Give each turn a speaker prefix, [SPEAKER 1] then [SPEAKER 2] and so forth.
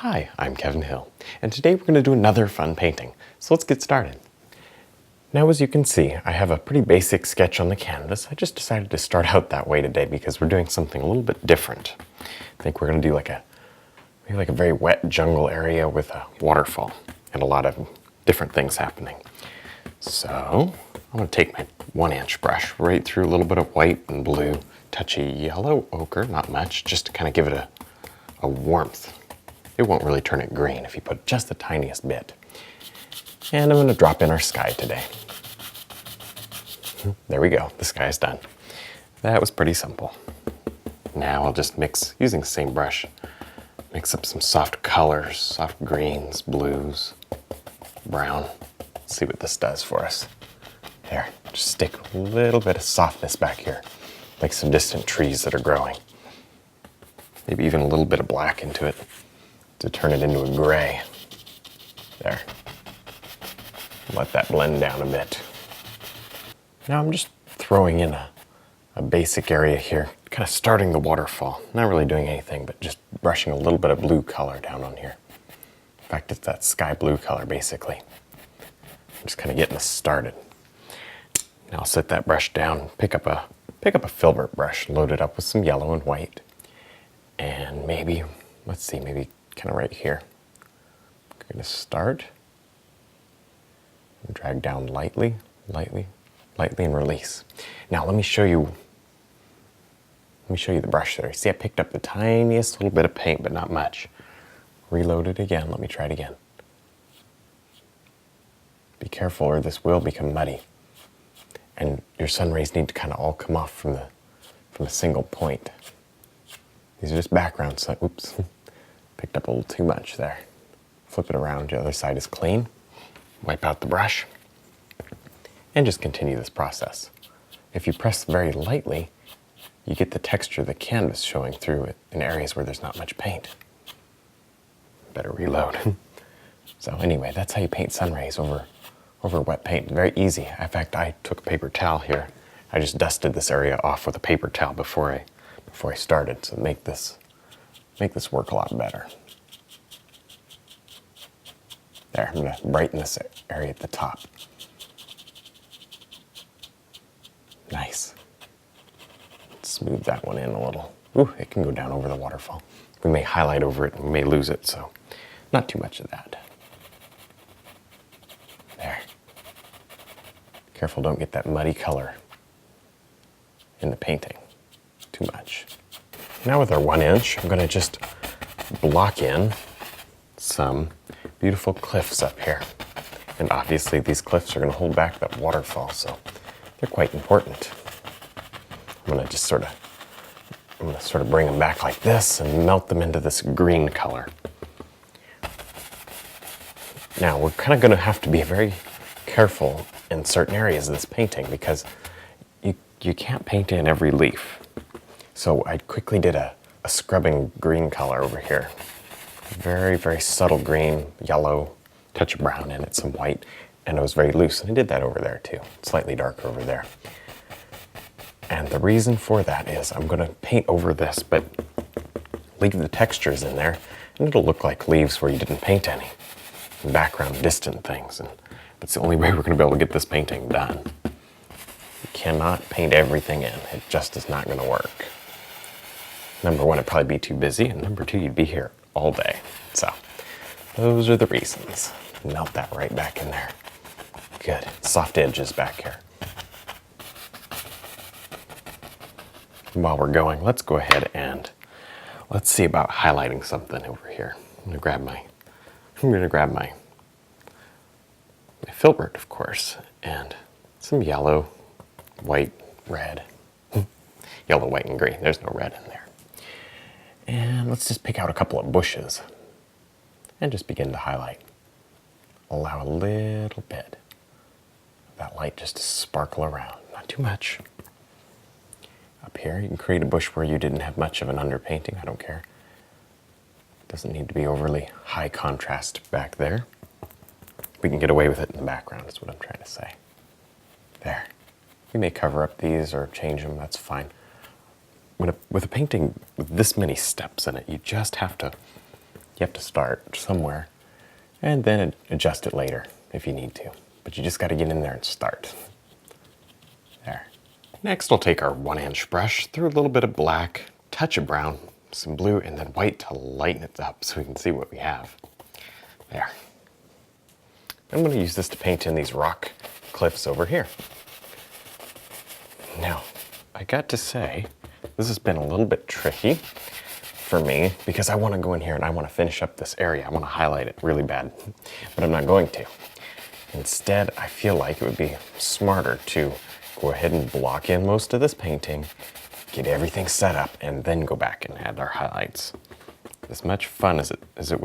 [SPEAKER 1] Hi, I'm Kevin Hill, and today we're going to do another fun painting, so let's get started. Now, as you can see, I have a pretty basic sketch on the canvas. I just decided to start out that way today because we're doing something a little bit different. I think we're going to do maybe like a very wet jungle area with a waterfall and a lot of different things happening. So, I'm going to take my 1-inch brush right through a little bit of white and blue, touchy yellow ochre, not much, just to kind of give it a warmth. It won't really turn it green if you put just the tiniest bit. And I'm going to drop in our sky today. There we go, the sky is done. That was pretty simple. Now I'll just mix, using the same brush, mix up some soft colors, soft greens, blues, brown. Let's see what this does for us. There, just stick a little bit of softness back here, like some distant trees that are growing. Maybe even a little bit of black into it, to turn it into a gray. There. Let that blend down a bit. Now I'm just throwing in a basic area here, kind of starting the waterfall. Not really doing anything, but just brushing a little bit of blue color down on here. In fact, it's that sky blue color, basically. I'm just kind of getting us started. Now I'll set that brush down, pick up a filbert brush, load it up with some yellow and white. And maybe, let's see, maybe kind of right here. I'm going to start and drag down lightly, and release. Now let me show you the brush there. See, I picked up the tiniest little bit of paint, but not much. Reload it again. Let me try it again. Be careful or this will become muddy. And your sun rays need to kind of all come off from a single point. These are just background sun. Oops. Picked up a little too much there. Flip it around, the other side is clean. Wipe out the brush. And just continue this process. If you press very lightly, you get the texture of the canvas showing through it in areas where there's not much paint. Better reload. So anyway, that's how you paint sun rays over wet paint. Very easy. In fact, I took a paper towel here. I just dusted this area off with a paper towel before I started, so make this work a lot better. There, I'm going to brighten this area at the top. Nice. Smooth that one in a little. Ooh, it can go down over the waterfall. We may highlight over it and we may lose it, so not too much of that. There. Careful, don't get that muddy color in the painting. Too much. Now with our 1-inch, I'm going to just block in some beautiful cliffs up here. And obviously these cliffs are going to hold back that waterfall, so they're quite important. I'm going to sort of bring them back like this and melt them into this green color. Now we're kind of going to have to be very careful in certain areas of this painting because you can't paint in every leaf. So I quickly did a scrubbing green color over here. Very, very subtle green, yellow, touch of brown in it, some white, and it was very loose. And I did that over there too, slightly darker over there. And the reason for that is I'm going to paint over this, but leave the textures in there, and it'll look like leaves where you didn't paint any. Background, distant things, and that's the only way we're going to be able to get this painting done. You cannot paint everything in. It just is not going to work. Number one, it'd probably be too busy, and number two, you'd be here all day. So those are the reasons. Melt that right back in there. Good. Soft edges back here. While we're going, let's go ahead and let's see about highlighting something over here. I'm going to grab my filbert, of course, and some yellow, white, red. Yellow, white, and green. There's no red in there. let's just pick out a couple of bushes and just begin to highlight. Allow a little bit of that light just to sparkle around, not too much. Up here, you can create a bush where you didn't have much of an underpainting, I don't care. It doesn't need to be overly high contrast back there. We can get away with it in the background, is what I'm trying to say. There. You may cover up these or change them, that's fine. With a painting with this many steps in it, you have to start somewhere and then adjust it later if you need to. But you just got to get in there and start. There. Next, we'll take our 1-inch brush, through a little bit of black, touch of brown, some blue, and then white to lighten it up so we can see what we have. There. I'm going to use this to paint in these rock cliffs over here. Now, I got to say, this has been a little bit tricky for me because I want to go in here and I want to finish up this area. I want to highlight it really bad, but I'm not going to. Instead, I feel like it would be smarter to go ahead and block in most of this painting, get everything set up, and then go back and add our highlights. As much fun as it